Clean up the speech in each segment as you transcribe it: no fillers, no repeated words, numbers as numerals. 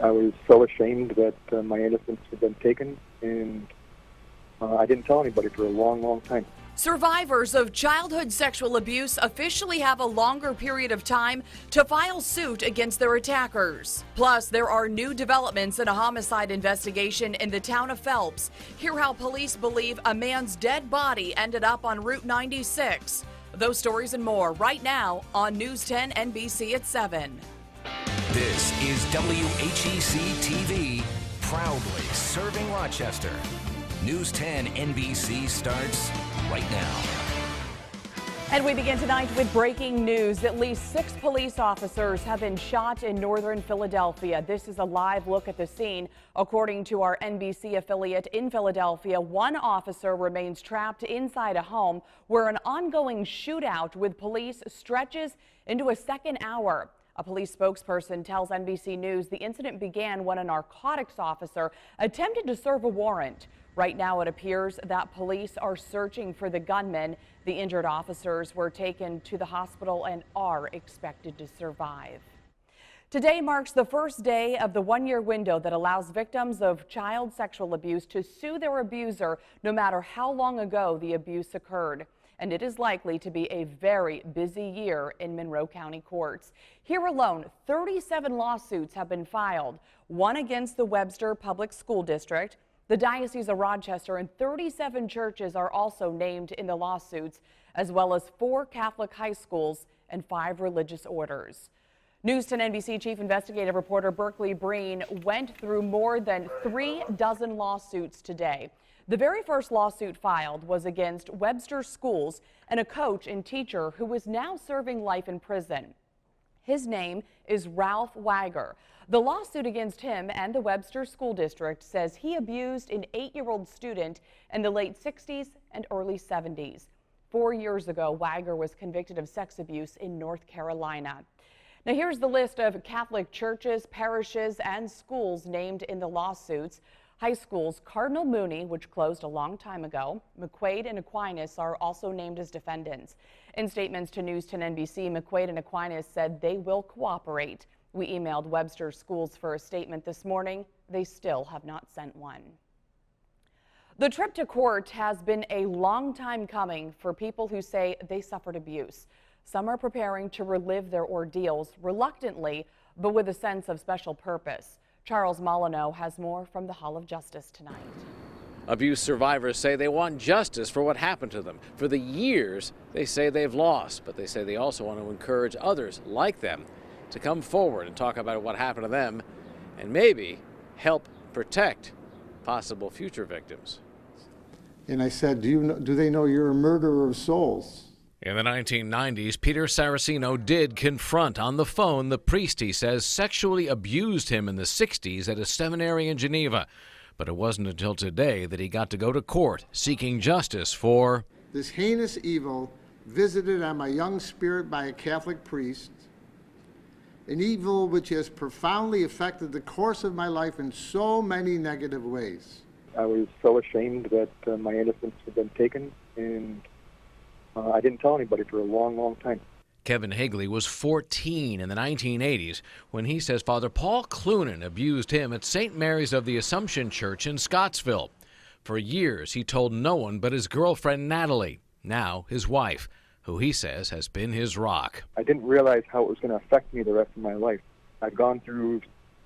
I was so ashamed that my innocence had been taken, and I didn't tell anybody for a long, long time. Survivors of childhood sexual abuse officially have a longer period of time to file suit against their attackers. Plus, there are new developments in a homicide investigation in the town of Phelps. Hear how police believe a man's dead body ended up on Route 96. Those stories and more right now on News 10 NBC at 7. This is WHEC TV, proudly serving Rochester. News 10 NBC starts right now. And we begin tonight with breaking news. At least 6 police officers have been shot in northern Philadelphia. This is a live look at the scene. According to our NBC affiliate in Philadelphia, 1 officer remains trapped inside a home where an ongoing shootout with police stretches into a second hour. A police spokesperson tells NBC News the incident began when a narcotics officer attempted to serve a warrant. Right now, it appears that police are searching for the gunman. The injured officers were taken to the hospital and are expected to survive. Today marks the first day of the 1-year window that allows victims of child sexual abuse to sue their abuser no matter how long ago the abuse occurred. And it is likely to be a very busy year in Monroe County courts. Here alone, 37 lawsuits have been filed, one against the Webster Public School District. The Diocese of Rochester and 37 churches are also named in the lawsuits, as well as 4 Catholic high schools and 5 religious orders. News 10 NBC Chief Investigative Reporter Berkeley Breen went through more than 3 dozen lawsuits today. The very first lawsuit filed was against Webster Schools and a coach and teacher who is now serving life in prison. His name is Ralph Wager. The lawsuit against him and the Webster School District says he abused an 8-year-old student in the late 60s and early 70s. 4 years ago, Wager was convicted of sex abuse in North Carolina. Now here's the list of Catholic churches, parishes, and schools named in the lawsuits. High schools Cardinal Mooney, which closed a long time ago, McQuaid and Aquinas are also named as defendants. In statements to News 10 NBC, McQuaid and Aquinas said they will cooperate. We emailed Webster Schools for a statement this morning. They still have not sent one. The trip to court has been a long time coming for people who say they suffered abuse. Some are preparing to relive their ordeals reluctantly, but with a sense of special purpose. Charles Molyneux has more from the Hall of Justice tonight. Abuse survivors say they want justice for what happened to them. For the years they say they've lost, but they say they also want to encourage others like them to come forward and talk about what happened to them and maybe help protect possible future victims. And I said, do they know you're a murderer of souls? In the 1990s, Peter Saraceno did confront on the phone the priest he says sexually abused him in the 60s at a seminary in Geneva. But it wasn't until today that he got to go to court seeking justice for this heinous evil visited on my young spirit by a Catholic priest, an evil which has profoundly affected the course of my life in so many negative ways. I was so ashamed that my innocence had been taken, and I didn't tell anybody for a long, long time. Kevin Higley was 14 in the 1980s when he says Father Paul Clunan abused him at St. Mary's of the Assumption Church in Scottsville. For years, he told no one but his girlfriend Natalie, now his wife, who he says has been his rock. I didn't realize how it was going to affect me the rest of my life. I've gone through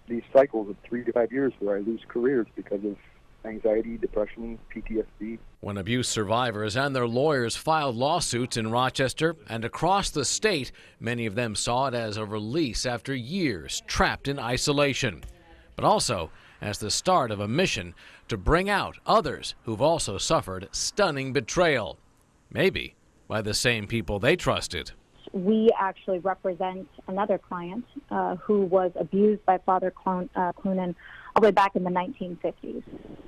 these cycles of 3 to 5 years where I lose careers because of anxiety, depression, PTSD. When abuse survivors and their lawyers filed lawsuits in Rochester and across the state, many of them saw it as a release after years trapped in isolation, but also as the start of a mission to bring out others who've also suffered stunning betrayal, maybe by the same people they trusted. We actually represent another client who was abused by Father Clunan all the way back in the 1950s.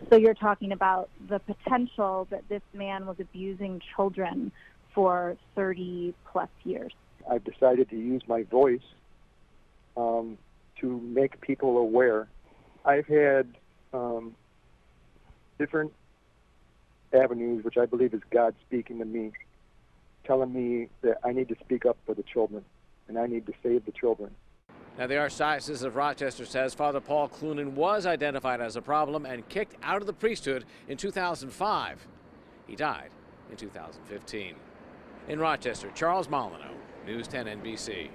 So you're talking about the potential that this man was abusing children for 30 plus years. I've decided to use my voice to make people aware. I've had different avenues, which I believe is God speaking to me, telling me that I need to speak up for the children and I need to save the children. Now, the Archdiocese of Rochester says Father Paul Clunan was identified as a problem and kicked out of the priesthood in 2005. He died in 2015. In Rochester, Charles Molyneux, News 10 NBC.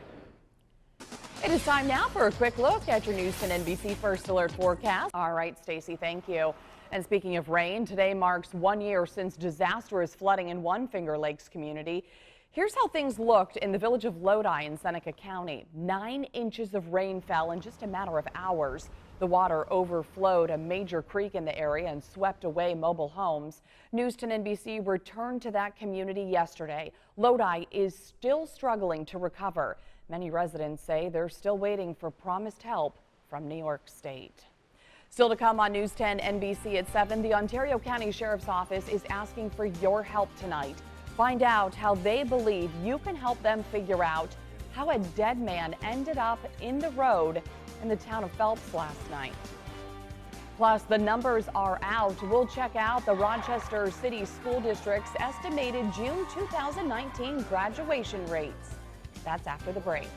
It is time now for a quick look at your News 10 NBC First Alert forecast. All right, Stacy, thank you. And speaking of rain, today marks 1 year since disastrous flooding in one Finger Lakes community. Here's how things looked in the village of Lodi in Seneca County. 9 inches of rain fell in just a matter of hours. The water overflowed a major creek in the area and swept away mobile homes. News 10 NBC returned to that community yesterday. Lodi is still struggling to recover. Many residents say they're still waiting for promised help from New York State. Still to come on News 10 NBC at 7, the Ontario County Sheriff's Office is asking for your help tonight. Find out how they believe you can help them figure out how a dead man ended up in the road in the town of Phelps last night. Plus, the numbers are out. We'll check out the Rochester City School District's estimated June 2019 graduation rates. That's after the break.